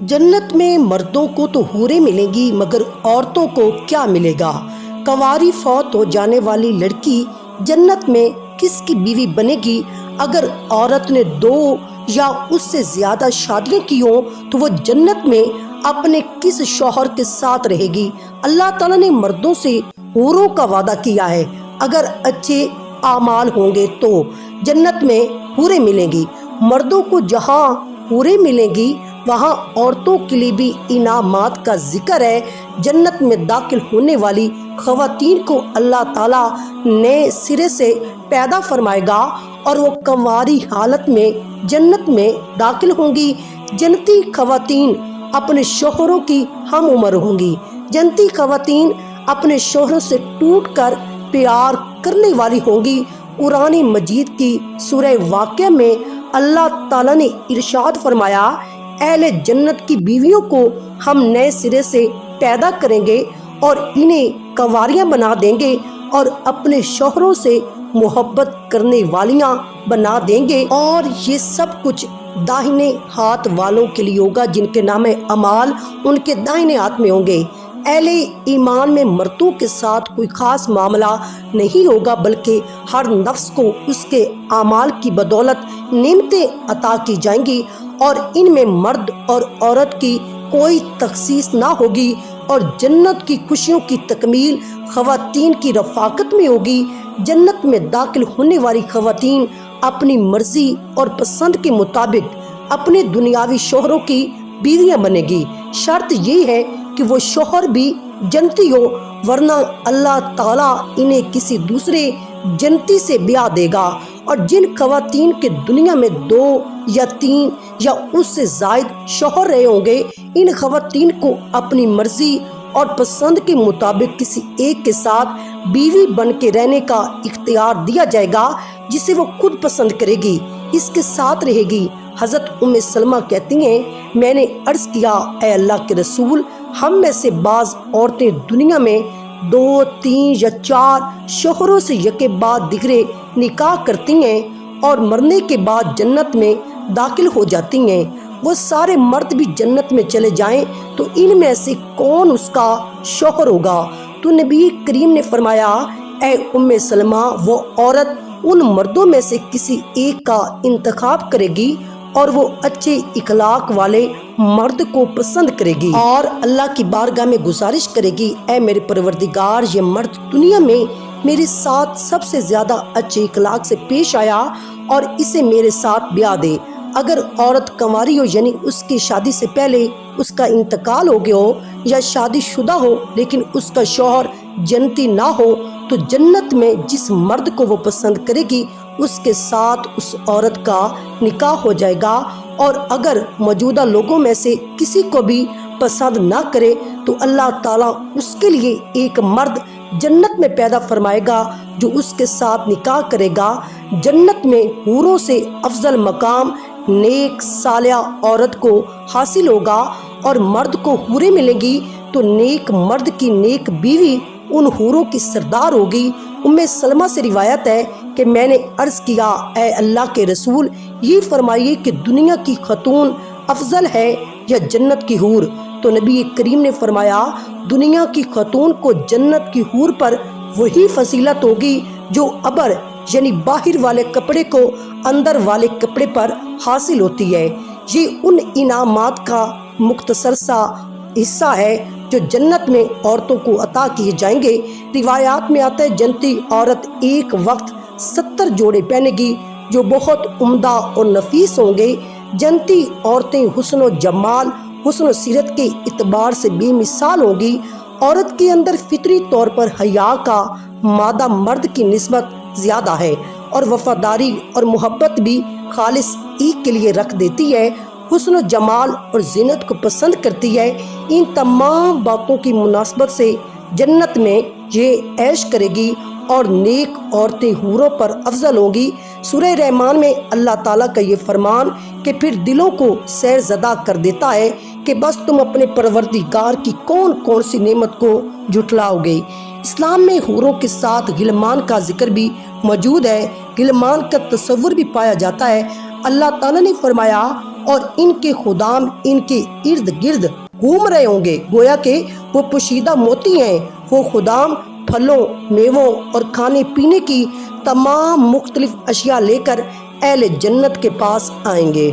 जन्नत में मर्दों को तो हूरें मिलेंगी मगर औरतों को क्या मिलेगा। कंवारी फौत हो जाने वाली लड़की जन्नत में किसकी बीवी बनेगी। अगर औरत ने 2 या उससे ज्यादा शादियां की हों तो वो जन्नत में अपने किस शौहर के साथ रहेगी। अल्लाह ताला ने मर्दों से हूरों का वादा किया है। अगर अच्छे आमाल होंगे तो जन्नत में हूरें मिलेंगी। मर्दों को जहाँ हूरें मिलेंगी वहाँ औरतों के लिए भी इनामात का जिक्र है। जन्नत में दाखिल होने वाली ख़वातीन को अल्लाह ताला नए सिरे से पैदा फरमाएगा और वो कंवारी हालत में जन्नत में दाखिल होंगी। जन्नती ख़वातीन अपने शोहरों की हम उम्र होंगी। जन्नती ख़वातीन अपने शोहरों से टूट कर प्यार करने वाली होंगी। कुरान मजीद की सूरह वाक़िया में अल्लाह ताला ने इरशाद फरमाया, अहले जन्नत की बीवियों को हम नए सिरे से पैदा करेंगे और इन्हें कंवारियां बना देंगे और अपने शौहरों से मोहब्बत करने वालियां बना देंगे। और ये सब कुछ दाहिने हाथ वालों के लिए होगा जिनके नामे अमाल उनके दाहिने हाथ में होंगे। अहले ईमान में मर्दों के साथ कोई खास मामला नहीं होगा बल्कि हर नफ्स को उसके आमाल की बदौलत नेमतें अता की जाएंगी और इनमें मर्द और औरत की कोई तखसीस ना होगी। और जन्नत की खुशियों की तकमील ख़वातीन की रफ़ाकत में होगी। जन्नत में दाखिल होने वाली ख़वातीन अपनी मर्जी और पसंद के मुताबिक अपने दुनियावी शोहरों की बीवियां बनेगी। शर्त ये है कि वो शोहर भी जन्नती हो, वरना अल्लाह ताला इन्हें किसी दूसरे जन्नती से ब्याह देगा। और जिन ख़वातीन के दुनिया में 2 या 3 या उससे जायद शौहर रहे होंगे, इन ख़वातीन को अपनी मर्जी और पसंद के मुताबिक किसी एक के साथ बीवी बन के रहने का इख्तियार दिया जाएगा जिसे वो खुद पसंद करेगी, इसके साथ रहेगी। हज़रत उम्मे सलमा कहती हैं, मैंने अर्ज़ किया, ऐ अल्लाह के रसूल, हम में से बाज़ औरतें दुनिया में 2, 3 या 4 शोहरों से यके बाद दिगरे निकाह करती हैं और मरने के बाद जन्नत में दाखिल हो जाती हैं। वो सारे मर्द भी जन्नत में चले जाएं तो इनमें से कौन उसका शौहर होगा। तो नबी करीम ने फरमाया, ऐ उम्मे सलमा, वो औरत उन मर्दों में से किसी एक का इंतखाब करेगी और वो अच्छे इखलाक वाले मर्द को पसंद करेगी और अल्लाह की बारगाह में गुजारिश करेगी, ऐ मेरे परवरदिगार, ये मर्द दुनिया में मेरे साथ सबसे ज्यादा अच्छे इखलाक से पेश आया और इसे मेरे साथ ब्याह दे। अगर औरत कंवारी हो यानी उसकी शादी से पहले उसका इंतकाल हो गया हो या शादीशुदा हो लेकिन उसका शौहर जन्नती ना हो तो जन्नत में जिस मर्द को वो पसंद करेगी उसके साथ उस औरत का निकाह हो जाएगा। और अगर मौजूदा लोगों में से किसी को भी पसंद ना करे तो अल्लाह ताला उसके लिए एक मर्द जन्नत में पैदा फरमाएगा जो उसके साथ निकाह करेगा। जन्नत में हूरों से अफजल मकाम नेक सालिया औरत को हासिल होगा और मर्द को हूरें मिलेंगी तो नेक मर्द की नेक बीवी उन हूरों की सरदार होगी। उम्मे सलमा से रिवायत है कि मैंने अर्ज़ किया, ऐ अल्लाह के रसूल, ये फरमाइए कि दुनिया की खतून अफजल है या जन्नत की हूर। तो नबी करीम ने फरमाया, दुनिया की खतून को जन्नत की हूर पर वही फजीलत होगी जो अबर यानी बाहर वाले कपड़े को अंदर वाले कपड़े पर हासिल होती है। ये उन इनामात का मुख्तसर सा हिस्सा है जो जन्नत में औरतों को अता किए जाएंगे। रिवायात में आता है, जन्नती औरत एक वक्त 70 जोड़े पहनेगी जो बहुत उम्दा और नफीस होंगे। जन्नती औरतें हुस्न और जमाल हुस्न सीरत के इतबार से बेमिसाल होंगी। औरत के अंदर फितरी तौर पर हया का मादा मर्द की निस्बत ज़्यादा है और वफादारी और मोहब्बत भी खालिस एक के लिए रख देती है। हुस्न जमाल और जीनत को पसंद करती है। इन तमाम बातों की मुनासबत से जन्नत में ये ऐश करेगी और नेक औरतें हूरों पर अफजल होंगी। सूरह रहमान में अल्लाह ताला का ये फरमान कि फिर दिलों को सैर ज़दा कर देता है कि बस तुम अपने परवरदिगार की कौन कौन सी नेमत को जुटलाओगे। इस्लाम में हूरों के साथ गिलमान का जिक्र भी मौजूद है। गिलमान का तस्वुर भी पाया जाता है। अल्लाह ताला ने फरमाया, اور ان کے خدام ان کے ارد گرد گھوم رہے ہوں گے، گویا کہ وہ پوشیدہ موتی ہیں۔ وہ خدام پھلوں، میووں اور کھانے پینے کی تمام مختلف اشیاء لے کر اہل جنت کے پاس آئیں گے۔